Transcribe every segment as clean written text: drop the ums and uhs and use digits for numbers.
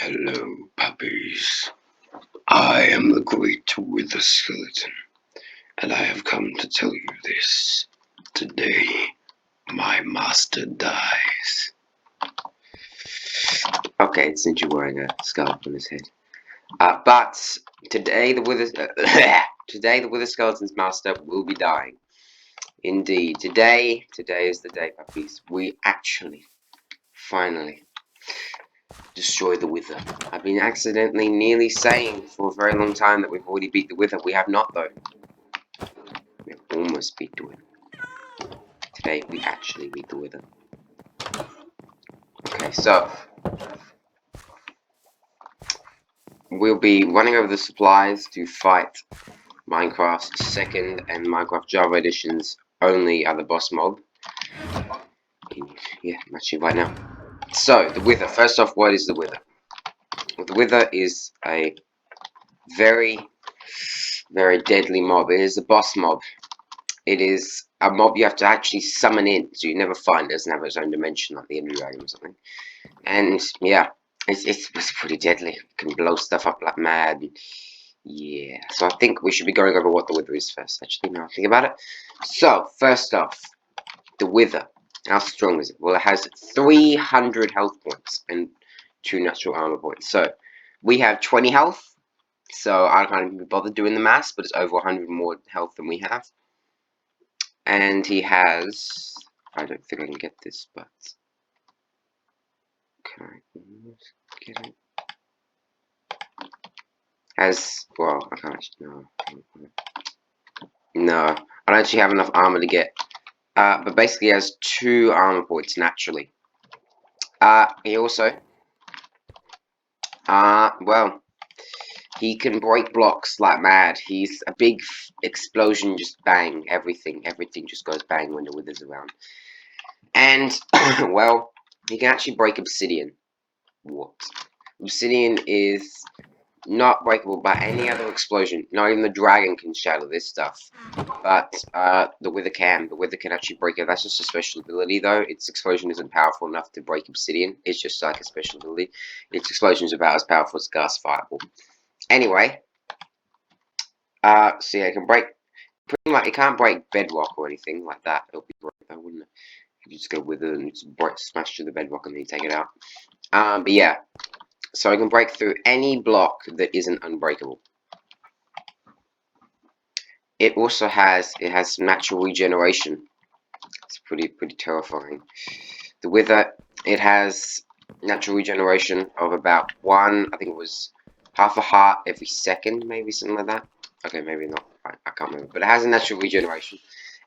Hello, puppies. I am the great Wither Skeleton, and I have come to tell you this. Today, my master dies. Okay, since you're wearing a skull on his head. But today the Wither Skeleton's master will be dying. Indeed, today is the day, puppies. We actually, finally, destroy the Wither. I've been accidentally nearly saying for a very long time that we've already beat the Wither. We have not, though. We've almost beat the Wither. Today, we actually beat the Wither. Okay, so we'll be running over the supplies to fight Minecraft's second and Minecraft Java Edition's only other boss mob. Yeah, actually right now. So, the Wither. First off, what is the Wither? Well, the Wither is a very, very deadly mob. It is a boss mob. It is a mob you have to actually summon in, so you never find it. It doesn't have its own dimension like the Ender Dragon or something. And yeah, it's pretty deadly. It can blow stuff up like mad. Yeah, so I think we should be going over what the Wither is first, actually, now I think about it. So, first off, the Wither. How strong is it? Well, it has 300 health points and 2 natural armor points. So, we have 20 health, so I can't even be bothered doing the maths, but it's over 100 more health than we have. And he has... I don't think I can get this, but... Can I get it? Has... Well, I can't actually... No, I don't actually have enough armor to get... but basically he has 2 armor points naturally. He also... well... He can break blocks like mad. He's a big explosion, just bang, everything just goes bang when the Wither's around. And, well, he can actually break obsidian. What? Obsidian is not breakable by any other explosion. Not even the dragon can shatter this stuff. But, the Wither can. The Wither can actually break it. That's just a special ability, though. Its explosion isn't powerful enough to break obsidian. It's just like a special ability. Its explosion is about as powerful as gas fireball. Anyway, so yeah, it can break, pretty much, it can't break bedrock or anything like that. It'll be broken though, wouldn't it? You just go with it and just smash through the bedrock and then you take it out. But yeah, so it can break through any block that isn't unbreakable. It also has, natural regeneration. It's pretty terrifying. The Wither, it has natural regeneration of about I think it was half a heart every second, maybe, something like that. Okay, maybe not. I can't remember. But it has a natural regeneration.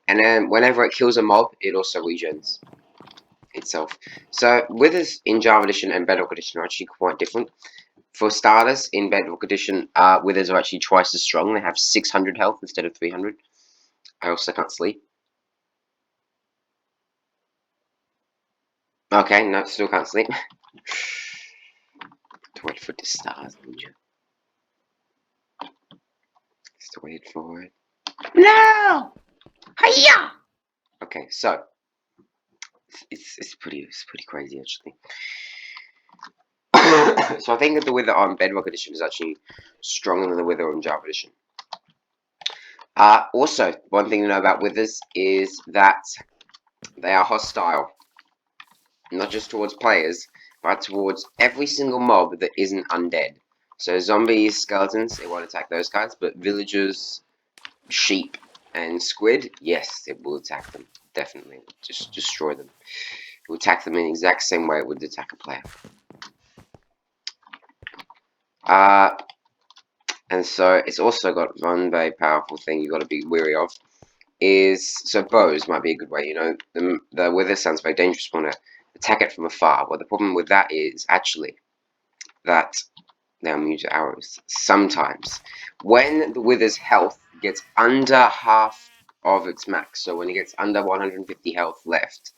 And then whenever it kills a mob, it also regens itself. So, Withers in Java Edition and Bedrock Edition are actually quite different. For starters, in Bedrock Edition, Withers are actually twice as strong. They have 600 health instead of 300. I also can't sleep. Okay, no, still can't sleep. To wait for the stars, ninja. Just wait for it. No! Hiya! Okay, so it's pretty crazy actually. So I think that the Wither on Bedrock Edition is actually stronger than the Wither on Java Edition. Also, one thing to know about Withers is that they are hostile. Not just towards players, but towards every single mob that isn't undead. So zombies, skeletons, it won't attack those guys, but villagers, sheep, and squid, yes, it will attack them. Definitely. Just destroy them. It will attack them in the exact same way it would attack a player. And so it's also got one very powerful thing you've got to be wary of. So bows might be a good way, you know. The Wither sounds very dangerous when to attack it from afar. Well, the problem with that is actually that they're immune to arrows. Sometimes, when the Wither's health gets under half of its max, so when it gets under 150 health left,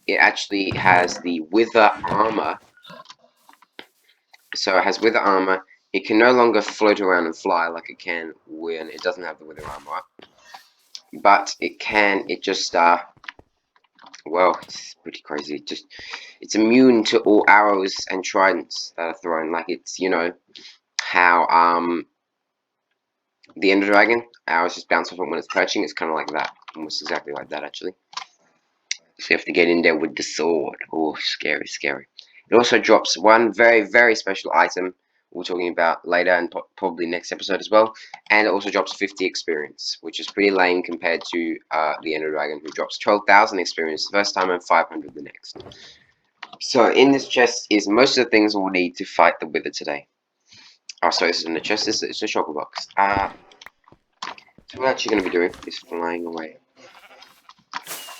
it actually has the Wither armor. So it has Wither armor. It can no longer float around and fly like it can when it doesn't have the Wither armor up. But it can, it just well, it's pretty crazy. It's immune to all arrows and tridents that are thrown. Like it's, you know, how the Ender Dragon arrows just bounce off it when it's perching. It's kind of like that, almost exactly like that actually. So you have to get in there with the sword. Oh, scary, scary. It also drops one very, very special item we're talking about later and probably next episode as well. And it also drops 50 experience, which is pretty lame compared to the Ender Dragon, who drops 12,000 experience the first time and 500 the next. So in this chest is most of the things we'll need to fight the Wither today. Oh, sorry, this isn't a chest, it's a shulker box. So what we're actually going to be doing is flying away.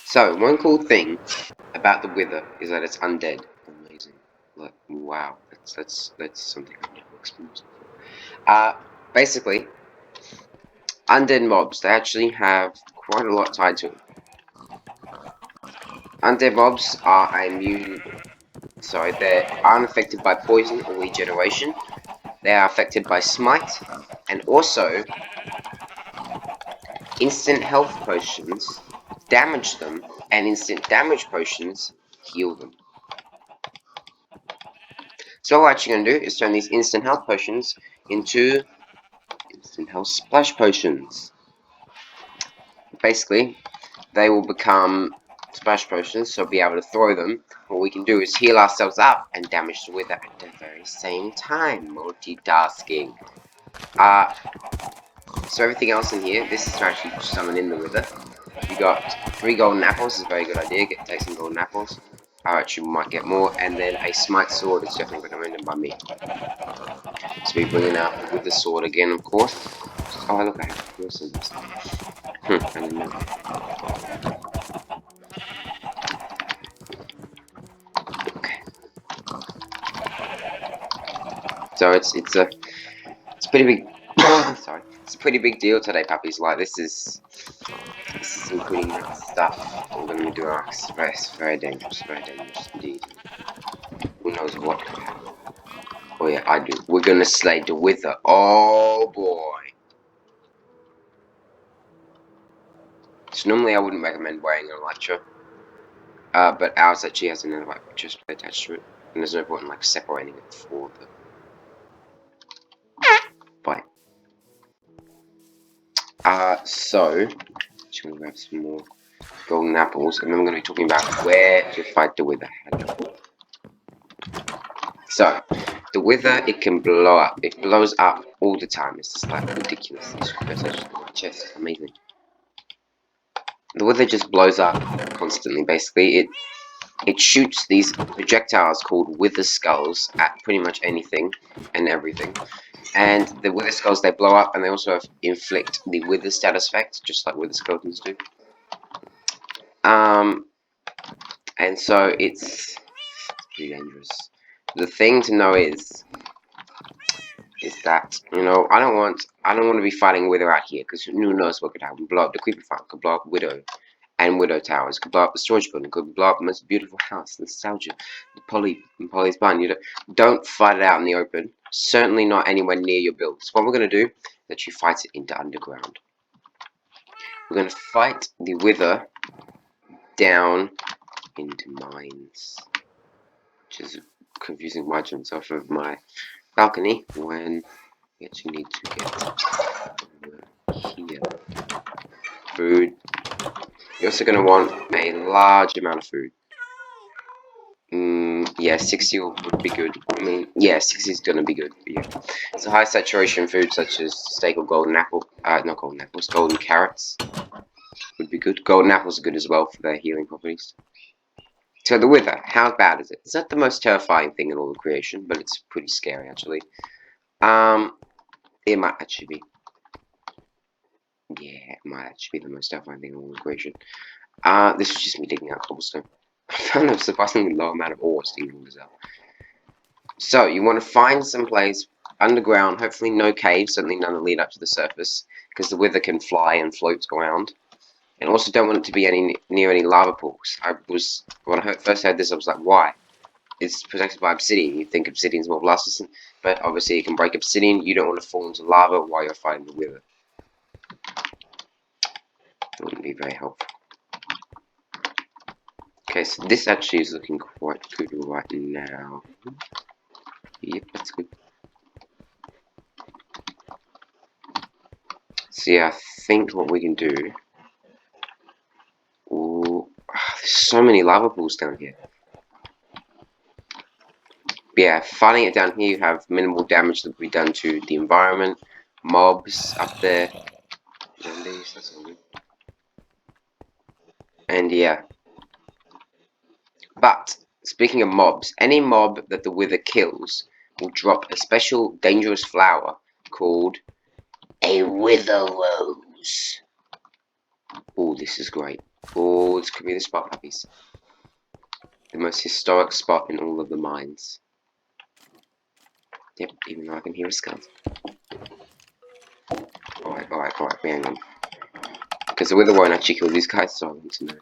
So, one cool thing about the Wither is that it's undead. Amazing. Like, wow. That's something I've never experienced before. Basically, undead mobs, they actually have quite a lot tied to them. Undead mobs are immune... Sorry, they aren't affected by poison or regeneration. They are affected by smite, and also instant health potions damage them, and instant damage potions heal them. So what we're actually going to do is turn these instant health potions into instant health splash potions. Basically, they will become splash potions, so we'll be able to throw them. What we can do is heal ourselves up and damage the Wither at the very same time. Multitasking. So everything else in here, this is to actually summon in the Wither. You got 3 golden apples, is a very good idea. Take some golden apples. Actually, we might get more, and then a smite sword is definitely recommended by me. So we're bringing out with the sword again, of course. Oh, look, I have Wilson. I didn't know. Okay. So it's a pretty big sorry. It's a pretty big deal today, puppies. Like this is some pretty nuts stuff we're gonna be doing. It's very dangerous indeed. Who knows what could happen? Oh yeah, I do. We're gonna slay the Wither. Oh boy. So normally I wouldn't recommend wearing an elytra. But ours actually has another like chest plate attached to it. And there's no point in like separating it for the fight. So just gonna grab some more golden apples, and then we're gonna be talking about where to fight the Wither. So, the Wither, it can blow up. It blows up all the time. It's just like ridiculous. My chest, amazing. The Wither just blows up constantly. Basically, it shoots these projectiles called Wither Skulls at pretty much anything and everything. And the Wither Skulls, they blow up, and they also inflict the Wither status effect, just like Wither Skeletons do. And so it's pretty dangerous. The thing to know is that, you know, I don't want to be fighting Wither out here, because who knows what could happen. Blow up the creeper farm, could blow up Widow and Widow Towers, could blow up the storage building, could blow up the most beautiful house, nostalgia, the Polly's barn. You don't fight it out in the open. Certainly not anywhere near your builds. What we're going to do is that you fight it into underground. We're going to fight the Wither down into mines, which is confusing margins off of my balcony when we actually need to get here. Food. You're also going to want a large amount of food. Yeah, 60 would be good. I mean, yeah, 60 is going to be good for you. So high saturation food such as steak or golden apple, not golden apples, golden carrots would be good. Golden apples are good as well for their healing properties. So the Wither, how bad is it? It's not the most terrifying thing in all of creation, but it's pretty scary actually. It might actually be. Yeah, it might actually be the most terrifying thing in all of creation. This is just me digging out cobblestone. I found a surprisingly low amount of ore digging all this out. So, you want to find some place underground, hopefully no caves, certainly none that lead up to the surface, because the Wither can fly and float around. And also don't want it to be near any lava pools. When I first heard this, I was like, why? It's protected by obsidian. You'd think obsidian's more blast resistant, but obviously it can break obsidian. You don't want to fall into lava while you're fighting the Wither. That wouldn't be very helpful. Okay, so this actually is looking quite good right now. Yep, that's good. So yeah, I think what we can do... Ooh, there's so many lava pools down here. But yeah, finding it down here, you have minimal damage that will be done to the environment, mobs up there, zombies, that's all good. And yeah. But, speaking of mobs, any mob that the Wither kills will drop a special dangerous flower called a Wither Rose. Oh, this is great. Oh, this could be the spot, puppies. The most historic spot in all of the mines. Yep, even though I can hear a skeleton. Alright, hang on. Because the Wither won't actually kill these guys, so I want to know.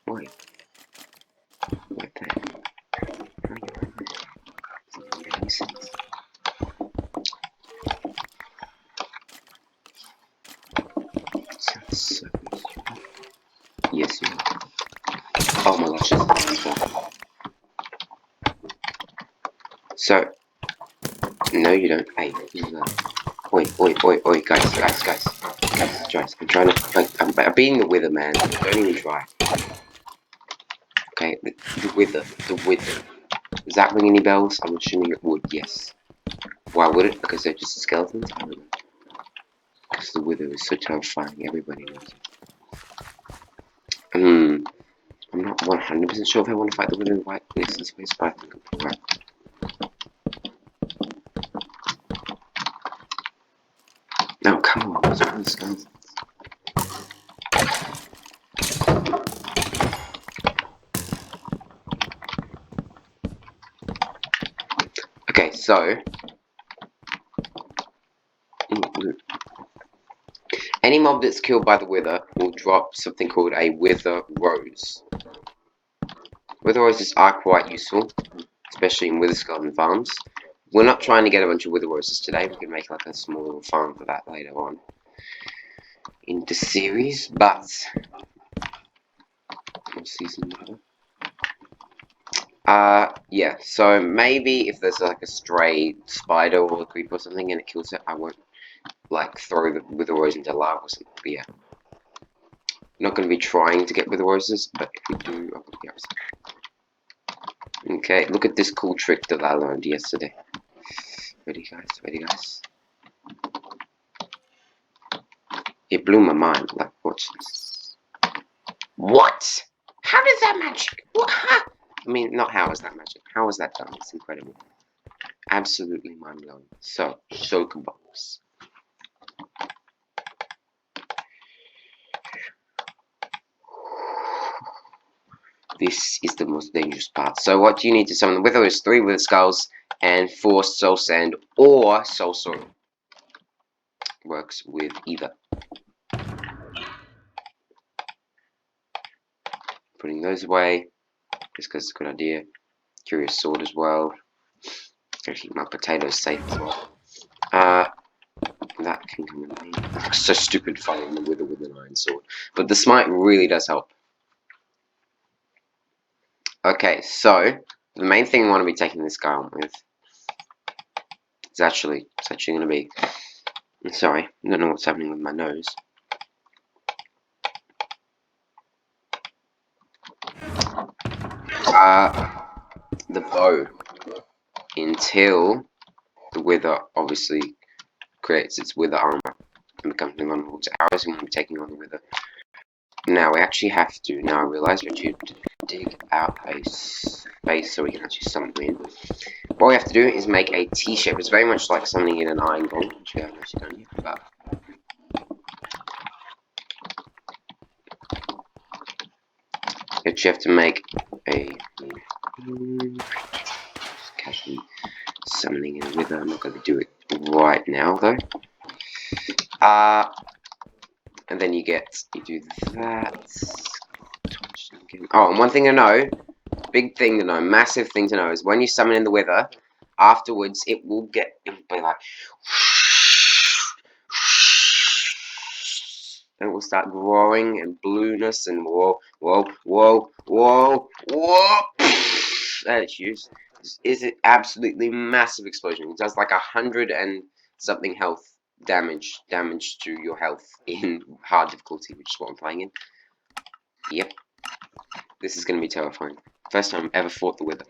Wait. What the heck? Doesn't make any sense. Sounds so good. Yes, you are. Oh my gosh, so, no you don't. Hey, oi, guys, I'm trying to, like, I'm being the Wither, man. Don't even try. Okay, the Wither. Does that ring any bells? I'm assuming it would, yes. Why would it? Because they're just skeletons? I don't know. Because the Wither is so terrifying, everybody knows it. I'm not 100% sure if I want to fight the Wither in the right place in space, but I think I'm right. No, come on, what's wrong with skeletons? Okay, so... any mob that's killed by the Wither will drop something called a Wither Rose. Wither Roses are quite useful, especially in Wither Skeleton farms. We're not trying to get a bunch of Wither Roses today, we can make like a small little farm for that later on in the series, but... season later. Yeah, so maybe if there's like a stray spider or a creeper or something and it kills it, I won't like throw the Wither Rose into lava or something, but yeah. I'm not going to be trying to get Wither Roses, but if we do, I'll put the opposite. Okay, look at this cool trick that I learned yesterday. Ready guys? It blew my mind, like, watch this. What? How does that magic? What? I mean, not how is that magic, how is that done? It's incredible. Absolutely mind-blowing. So, Shulker box. This is the most dangerous part. So what do you need to summon the Wither is 3 Wither Skulls and 4 Soul Sand or Soul Sword. Works with either. Putting those away, just because it's a good idea. Curious Sword as well. Gotta keep my potatoes safe as well. That can come in handy. It looks so stupid fighting the Wither with an iron sword. But the Smite really does help. Okay, so the main thing I want to be taking this guy on with is actually going to be... sorry, I don't know what's happening with my nose. The bow. Until the Wither obviously creates its Wither armor and becomes invulnerable to arrows, and we'll be taking on the Wither. Now we actually have to, now I realise we have to dig out a space so we can actually summon in. What we have to do is make a T-shape. It's very much like summoning in an iron golem, which we haven't actually done yet, but... you have to make a... just casually summoning in a Wither. I'm not going to do it right now though. And then you do that. Oh, and one thing to know, big thing to know, massive thing to know is when you summon in the Wither, afterwards it will be like and it will start growing and blueness and whoa, whoa, whoa, whoa, whoa. That's used. Is it absolutely massive explosion? It does like 100 and something health damage to your health in hard difficulty, which is what I'm playing in. Yep, this is going to be terrifying. First time I've ever fought the Wither.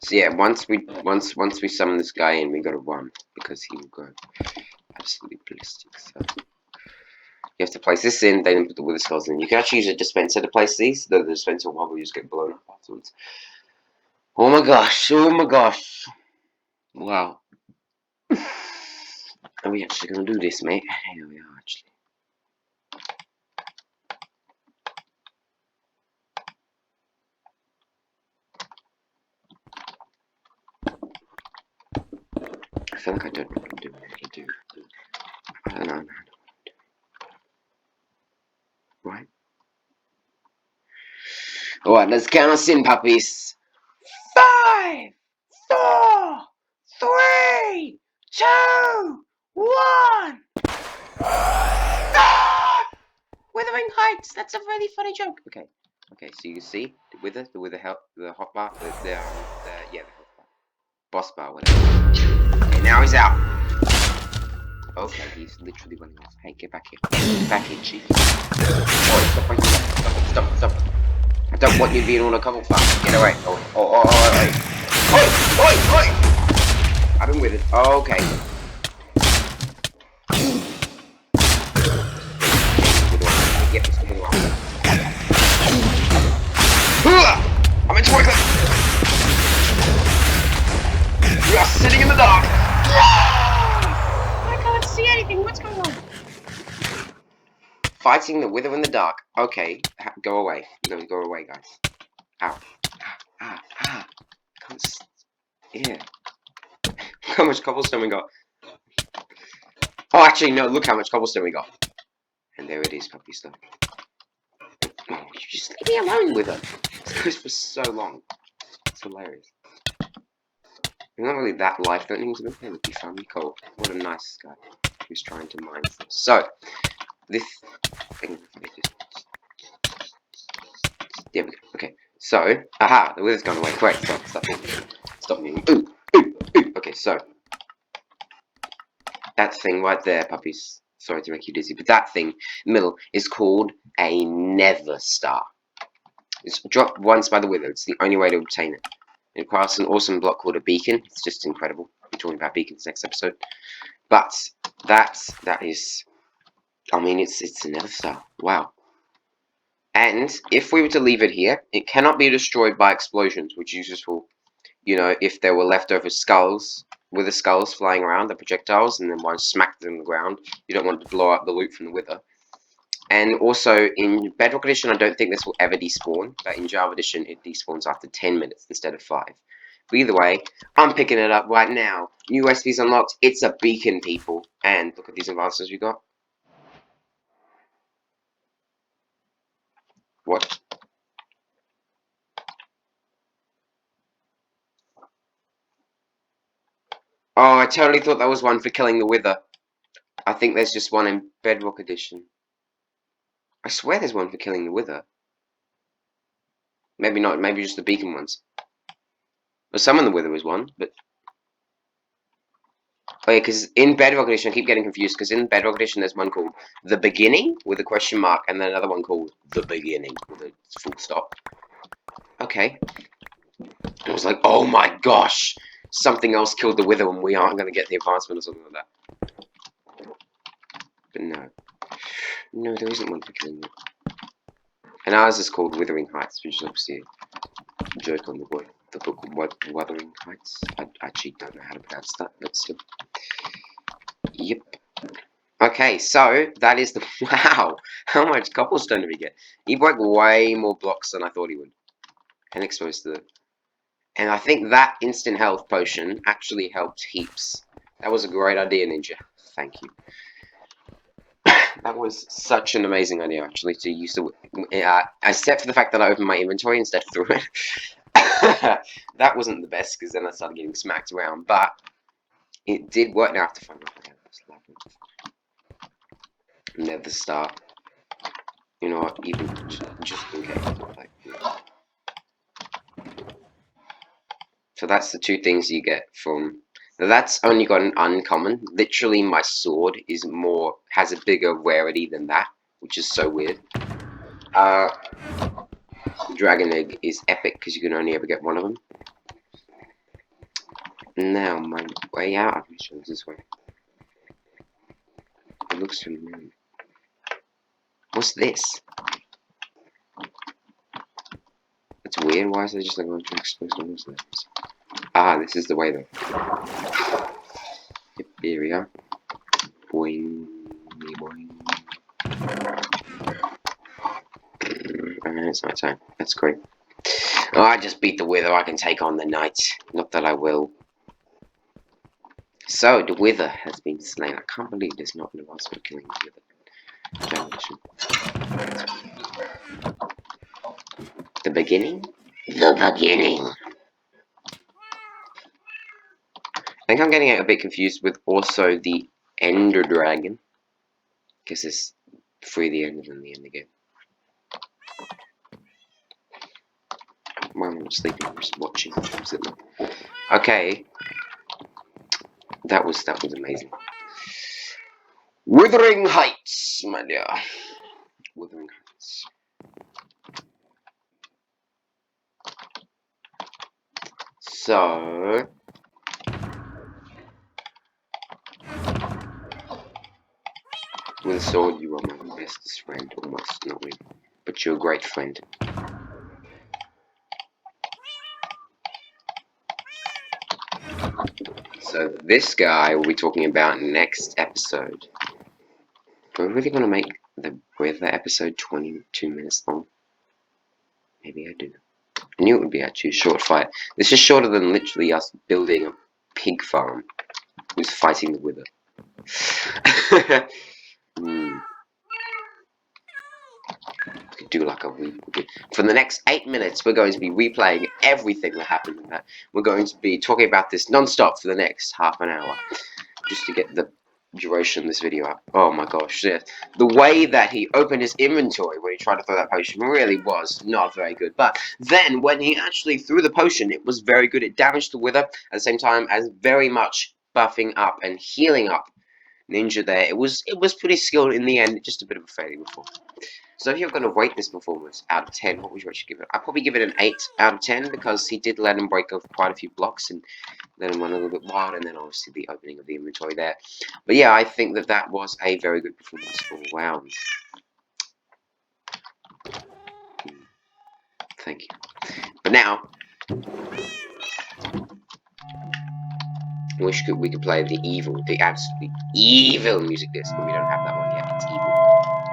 So yeah, once we summon this guy in, we gotta run because he will go absolutely ballistic. So you have to place this in, then put the Wither skulls in. You can actually use a dispenser to place these, though the dispenser will just get blown up afterwards. Oh my gosh! Oh my gosh! Wow. Are we actually gonna do this, mate? Here we are, actually. I feel like I don't know what I'm doing. I don't know. Right? Alright, let's count us in, puppies. 5, 4, 3, 2, 1. Ah! Withering heights. That's a really funny joke. Okay. Okay. So you can see the wither help, the hotbar, the health bar, boss bar, whatever. Okay, now he's out. Okay, he's literally running off. Hey, get back here. Get back here, chief. Oh, stop right here. Stop. I don't want you being on a couple fast. Get away. Oh. Oi. I've been with it. Oh, okay. Yep, it's coming along. I'm in toilet. We are sitting in the dark. I can't see anything. What's going on? Fighting the Wither in the dark. Okay, go away. Go away, guys. Ow. Yeah. How much cobblestone we got? Oh, actually, no. Look how much cobblestone we got. And there it is, puppy stuff. Oh, you just leave me alone with her. This goes for so long. It's hilarious. He's not really that life-threatening to me. Hey, look, he found me coal. What a nice guy who's trying to mine stuff. So, this thing. There we go. Okay. So, aha, the wither's gone away. Great. Stop moving. Ooh. Okay, so that thing right there, puppies. Sorry to make you dizzy, but that thing in the middle is called a nether star. It's dropped once by the wither. It's the only way to obtain it. It requires an awesome block called a beacon. It's just incredible. We're talking about beacons next episode. But that is, I mean, it's a nether star. Wow. And if we were to leave it here, it cannot be destroyed by explosions, which is useful. You know, if there were leftover skulls, with the skulls flying around, the projectiles, and then one smacked them on the ground, you don't want to blow up the loot from the wither. And also, in Bedrock Edition, I don't think this will ever despawn, but in Java Edition, it despawns after 10 minutes instead of 5. But either way, I'm picking it up right now. New recipes unlocked. It's a beacon, people. And look at these advances we got. What? Oh, I totally thought that was one for killing the wither. I think there's just one in Bedrock Edition. I swear there's one for killing the wither. Maybe not. Maybe just the beacon ones. Well, some of the wither was one, but... Oh yeah, because in Bedrock Edition, I keep getting confused, because in Bedrock Edition there's one called The Beginning, with a question mark, and then another one called The Beginning, with a full stop. Okay. I was like, oh my gosh! Something else killed the wither and we aren't going to get the advancement or something like that. But no. No, there isn't one for killing it. And ours is called Withering Heights, which is obviously a joke on the book Wuthering Heights. I actually don't know how to pronounce that, but still. Yep. Okay, so that is the... Wow! How much cobblestone did we get? He broke way more blocks than I thought he would. And exposed to the... And I think that instant health potion actually helped heaps. That was a great idea, Ninja. Thank you. That was such an amazing idea, actually, to use the... except for the fact that I opened my inventory instead of threw it. That wasn't the best, because then I started getting smacked around. But It did work. Now I have to find out. Never start. You know what? Even just in case. Like, so that's the two things you get from. Now that's only got an uncommon. Literally, my sword has a bigger rarity than that, which is so weird. Dragon egg is epic because you can only ever get one of them. Now my way out. I'm sure it's this way. It looks familiar. What's this? It's weird. Why is there just like a bunch of exposed walls there? Ah, this is the way though. Yep, here we are. Boing, boing. And it's night time. That's great. Oh, I just beat the wither. I can take on the night. Not that I will. So, the wither has been slain. I can't believe there's not an advance for killing the wither. The beginning? The beginning. I think I'm getting a bit confused with also the Ender Dragon. Because it's free the end and then the end again. Well, I'm not sleeping, I'm just watching. Okay. That was amazing. Withering Heights, my dear. Withering Heights. So with a sword you are my bestest friend, almost, not really. But you're a great friend. So this guy we'll be talking about next episode. Do I really want to make the Wither episode 22 minutes long? Maybe I do. I knew it would be actually a short fight. This is shorter than literally us building a pig farm. Who's fighting the Wither. Could do like a for the next 8 minutes we're going to be replaying everything that happened in that. We're going to be talking about this non-stop for the next half an hour. Just to get the duration of this video up. Oh my gosh, yeah. The way that he opened his inventory when he tried to throw that potion really was not very good. But then when he actually threw the potion, it was very good. It damaged the Wither at the same time as very much buffing up and healing up Ninja there. It was pretty skilled in the end, just a bit of a failure before. So if you're going to rate this performance out of 10, what would you actually give it? I'd probably give it an 8 out of 10 because he did let him break off quite a few blocks and let him run a little bit wild, and then obviously the opening of the inventory there. But yeah, I think that was a very good performance all round. Thank you. But now, I wish we could play the absolutely evil music disc, but we don't have that one yet. It's evil.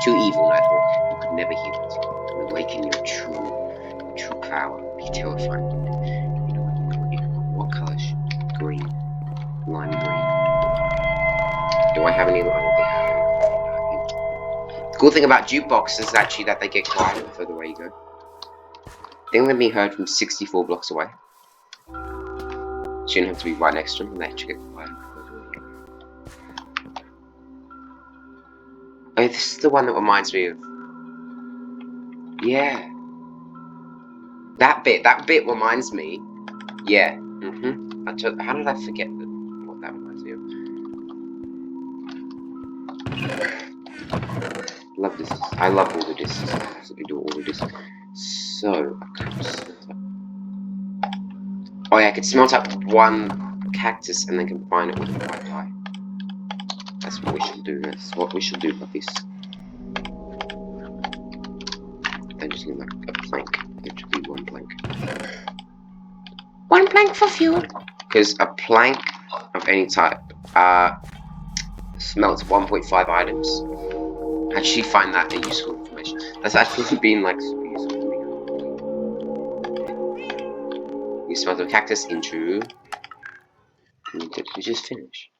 Too evil, Nighthawk. You could never hear it. And awaken your true power. Be terrifying. You know what color? Green. Lime green. Do I have any? I don't think I have. The cool thing about jukeboxes is actually that they get quieter the further away you go. They can be heard from 64 blocks away. So you don't have to be right next to them, and they actually get quieter. Oh, this is the one that reminds me of. Yeah. That bit reminds me. Yeah. How did I forget what that reminds me of? Love this. I love all the discs. I absolutely do all the discs. So, oh yeah, I could smelt up one cactus and then combine it with a white dye. That's what we should do. That's what we should do, puppies. Then just need like a plank. It should be one plank. One plank for fuel. Because a plank of any type smelts 1.5 items. I actually find that a useful information. That's actually been like super useful to me. We smelt the cactus into. Did we just finish?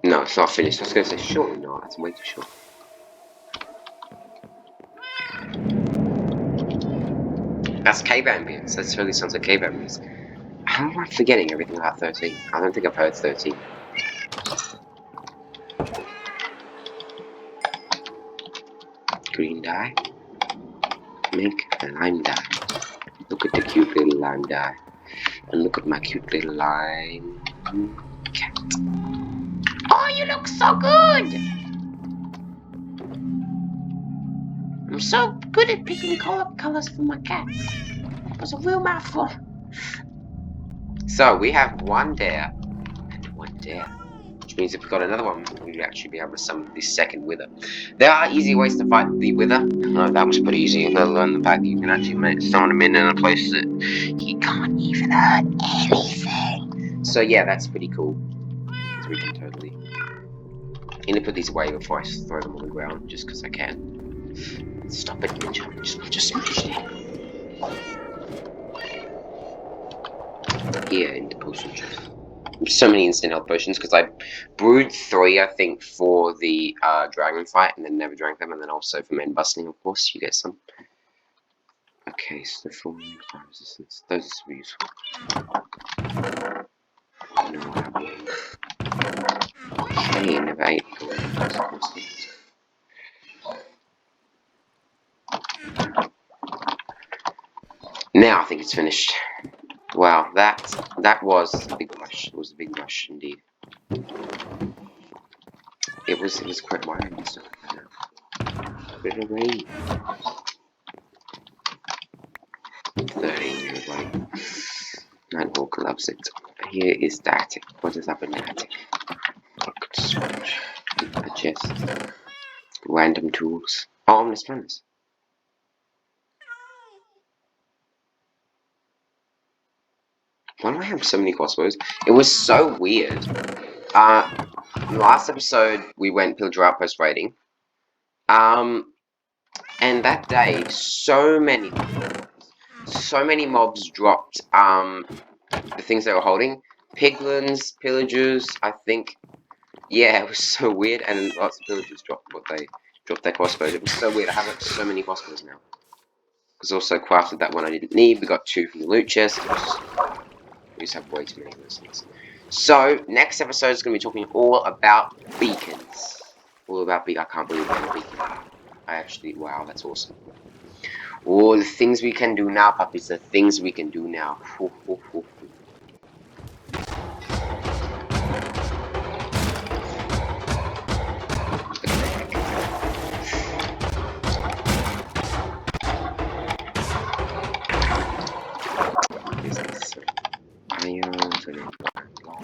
No, it's not finished. I was going to say short. No, that's way too short. That's cave ambience. That totally sounds like cave ambience. How am I forgetting everything about 13? I don't think I've heard 13. Green dye. Make a lime dye. Look at the cute little lime dye. And look at my cute little lime cat. Oh, you look so good! I'm so good at picking colors for my cats. It was a real mouthful. So, we have one there and one there. Which means if we got another one, we'd actually be able to summon this second wither. There are easy ways to fight the wither. Oh, that was pretty easy. Let alone the fact that you can actually summon him in a place that he can't even hurt anything. So yeah, that's pretty cool. Because we can totally... I'm gonna put these away before I throw them on the ground, just because I can. Stop it, Ninja. Just smash it. Here in the potion chest. So many instant health potions because I brewed 3, I think, for the dragon fight and then never drank them, and then also for men busting, of course, you get some. Okay, so the full fire resistance, those are super useful. No, I have okay, never ate. Now I think it's finished. Wow, that was a big rush. It was a big rush indeed. It was quite wild and stuff like that. Bit of rain. 13 years like Nighthawk loves it. Here is the attic. What is up in the attic? Switch. A chest. Random tools. Oh, ominous planners. Why do I have so many crossbows? It was so weird. Last episode we went Pillager Outpost raiding. And that day so many mobs dropped the things they were holding. Piglins, pillagers, I think. Yeah, it was so weird, and lots of pillagers dropped their crossbows. It was so weird. I have like so many crossbows now. Because also crafted that one I didn't need. We got 2 from the loot chest. We just have way too many of those things. So, next episode is going to be talking all about beacons. All about beacons. I can't believe I have a beacon. I actually, wow, that's awesome. All the things we can do now, puppies. The things we can do now.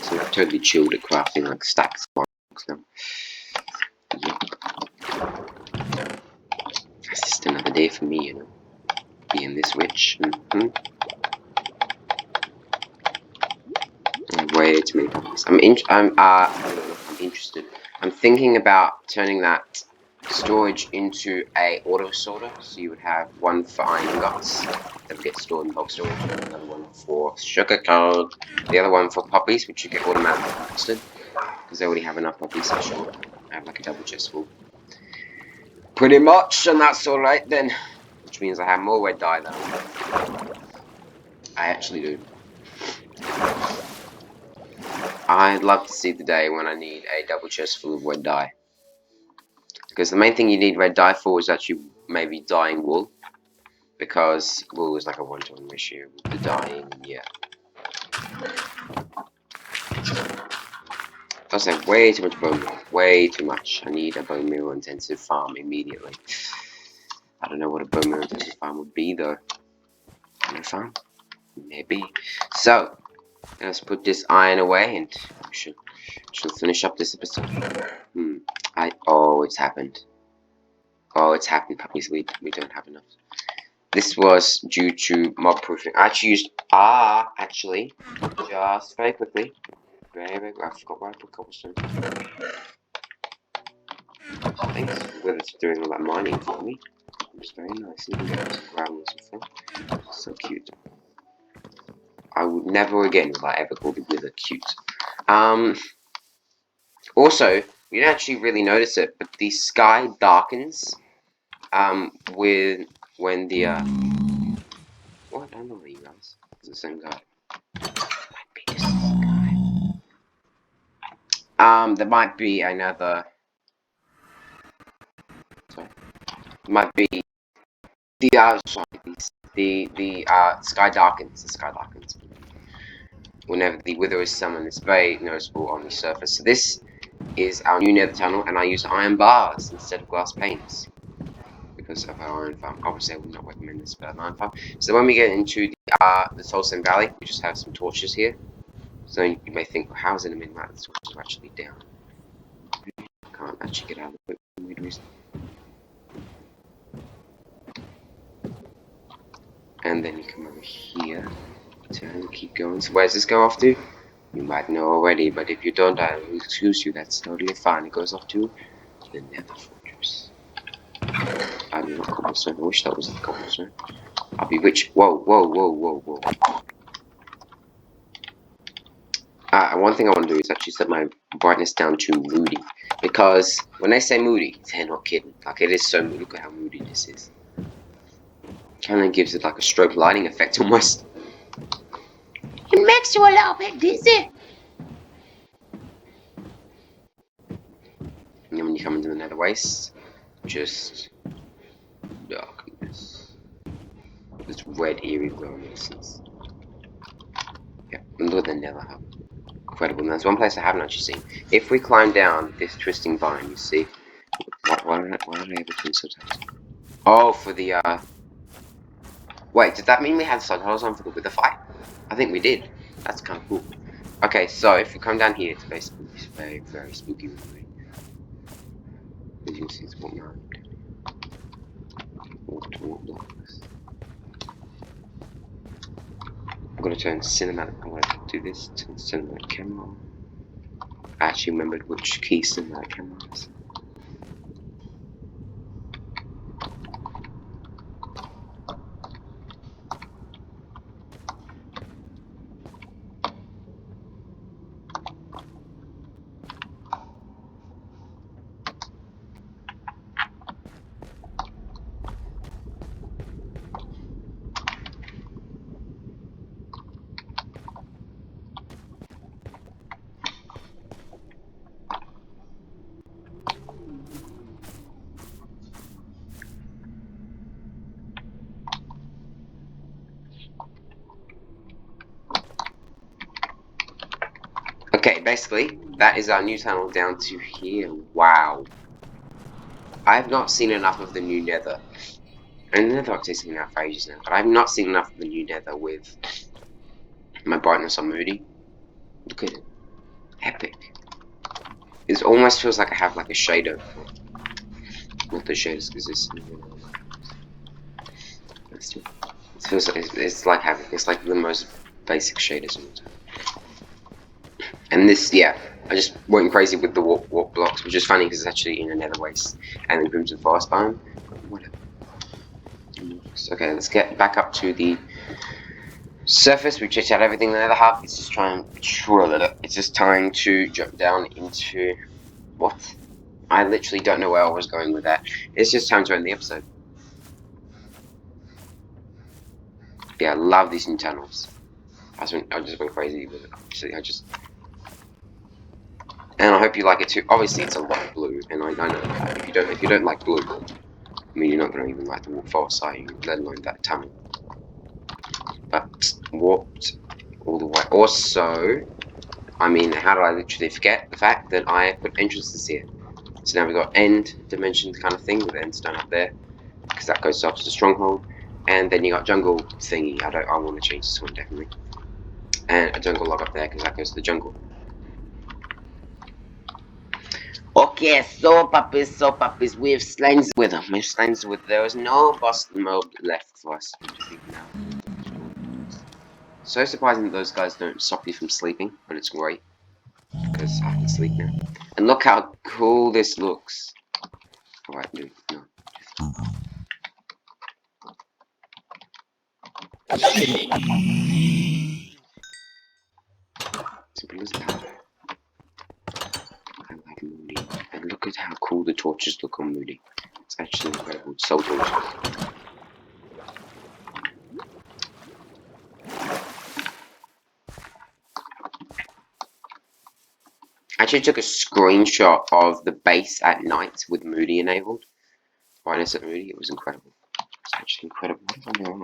So I've totally chilled at crafting like stacks of blocks now. Yep. That's just another day for me, you know. Being this witch. Way too many puppies. I'm interested. I'm thinking about turning that storage into a auto sorter, so you would have one for iron ingots that would get stored in bulk storage, and another one for sugar cane, the other one for puppies, which you get automatically harvested, because I already have enough puppies for sure. I have like a double chest full. Pretty much, and that's alright then, which means I have more red dye than I actually do. I'd love to see the day when I need a double chest full of red dye. Because the main thing you need red dye for is actually maybe dyeing wool. Because wool is like a 1-to-1 ratio with the dyeing, yeah. Does have way too much bone meal. Way too much. I need a bone meal intensive farm immediately. I don't know what a bone meal intensive farm would be though. No farm? Maybe. So, let's put this iron away and we should finish up this episode. Oh, it's happened. Oh, it's happened, puppies. We don't have enough. This was due to mob proofing. I actually used actually, just very quickly. I forgot where I put cobblestone. Thanks for doing all that mining for me. It's very nice. You can get some ground or something. So cute. I would never again will I ever call the wither cute. Also, you don't actually really notice it, but the sky darkens when the what? don't know you guys. It's the same guy. Might be the same guy. There might be another. Sorry. Might be the sorry, the sky darkens. The sky darkens whenever the wither is summoned. It's very noticeable on the surface. So this is our new nether tunnel, and I use iron bars instead of glass panes because of our iron farm. Obviously, I would not recommend this for an iron farm. So when we get into the Tolson Valley, we just have some torches here. So you may think, well, how is it in midnight? The torches are actually down. I can't actually get out of it for weird reason. And then you come over here, turn, keep going. So where's this go off to? You might know already, but if you don't, I will excuse you. That's totally fine. It goes off to the Nether Fortress. I mean, not cobblestone. I wish that was the cobblestone. I'll be rich. Whoa, whoa, whoa, whoa, whoa. One thing I want to do is actually set my brightness down to moody. Because when they say moody, they're not kidding. Like, it is so moody. Look at how moody this is. Kind of gives it like a strobe lighting effect almost. It makes you a little bit dizzy. And then when you come into the nether waste, just darkness. This red eerie glowiness. Yeah, and look at the nether hub. Incredible. And there's one place I haven't actually seen. If we climb down this twisting vine, you see. Why did I ever think so tight? Oh, for the wait, did that mean we had subtitles on for the wither fight? I think we did. That's kind of cool. Okay, so if you come down here, it's very spooky. It's very, very spooky movie. As you can see, it's walking around. Walk to walk blocks. I'm gonna turn cinematic. I'm gonna do this. Turn cinematic camera on. I actually remembered which key cinematic camera is. Okay, basically, that is our new tunnel down to here. Wow. I have not seen enough of the new nether. And the nether I've seen enough for ages now, but I have not seen enough of the new nether with my brightness on moody. Look at it. Epic. It almost feels like I have like a shader. Not the shaders because it feels like it's like having it's like the most basic shaders in the time. And this, yeah, I just went crazy with the warp blocks, which is funny because it's actually in a nether waste and the Crimson Forest biome. Whatever. Okay, let's get back up to the surface. We checked out everything in the nether hub. It's just time to jump down into what? I literally don't know where I was going with that. It's just time to end the episode. Yeah, I love these new tunnels. I just went crazy with it. Actually, and I hope you like it too. Obviously, it's a lot of blue, and I know if you don't like blue, I mean, you're not going to even like the warp forest, are you? Let alone that tunnel. But warped all the way. Also, I mean, how did I literally forget the fact that I put entrances here? So now we've got end dimension kind of thing with the end stone up there, because that goes up to the stronghold. And then you got jungle thingy. I want to change this one definitely. And a jungle log up there because that goes to the jungle. Okay, so puppies, we've slain the wither. There is no boss mode left for us to defeat now. So surprising that those guys don't stop you from sleeping, but it's great because I can sleep now. And look how cool this looks. Alright, dude, no. Simple as that. I like Moody. And look at how cool the torches look on Moody. It's actually incredible. It's so gorgeous. I actually took a screenshot of the base at night with Moody enabled. Brightness at Moody, it was incredible. It's actually incredible. What have I done?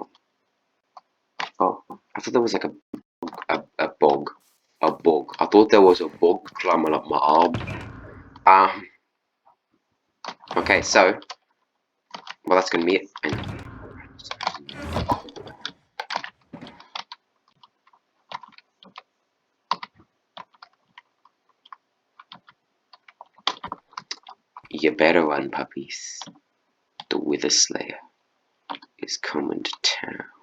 Oh, I thought there was like a bug. A bug. I thought there was a bug climbing up my arm. Okay, so, well, that's gonna be it. And you better run, puppies. The Wither Slayer is coming to town.